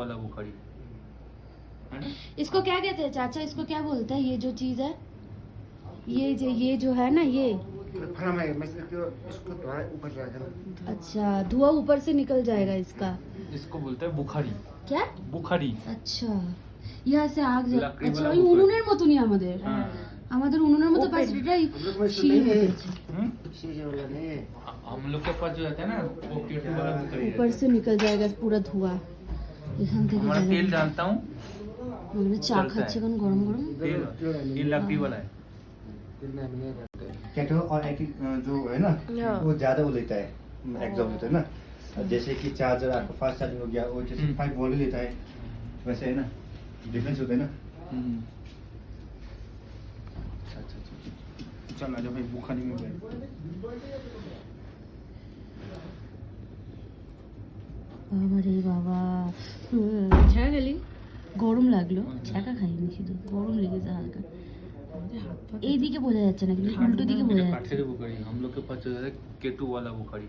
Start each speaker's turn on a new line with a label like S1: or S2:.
S1: वाला बुखारी है ना।
S2: इसको क्या कहते हैं चाचा, इसको क्या बोलते हैं ये जो चीज है, ये जो है ना ये, अच्छा धुआं ऊपर से निकल जाएगा इसका,
S1: इसको बोलते हैं बुखारी।
S2: क्या
S1: বুখারি।
S2: আচ্ছা ইহা সে আগ
S1: লাকড়ি
S2: আচ্ছা
S1: वाला
S2: ওই
S1: বুখারি।
S2: উনুনের মতনই আমাদের
S1: হ্যাঁ।
S2: আমাদের উনুনের মতো বাস এটাই সিঁড়ি হয়েছে
S1: हम लोग के पास जो रहता है ना वो केटू वाला बुखारी
S2: ऊपर से निकल जाएगा पूरा धुआं এখান থেকে
S1: हमारा तेल डालता हूँ
S2: মানে চা
S1: चलता
S2: খাচ্ছে
S1: है।
S2: এখন गरम गरम
S1: तेल ये लकड़ी वाला है।
S3: कैटो और एक जो है ना वो ज्यादा वो लेता है एग्जॉस्ट लेता है ना। जैसे कि चार्जर आपका फास्ट चार्जिंग हो गया वो जैसे 5 वोल्ट लेता है वैसे है ना, डिफरेंस होता है ना।
S1: अच्छा चल आजा भाई बुखारी में बैठ।
S2: বাবা রে বাবা ছ্যাঁকা গেলি গরম লাগলো, ছ্যাঁকা খাইনি শুধু গরম লেগেছে হালকা, এইদিকে বোঝা যাচ্ছে না কিন্তু উল্টো দিকে বোঝা যাচ্ছে।
S1: काठेर बुखारी हम लोग के पास जो है केटू वाला बुखारी।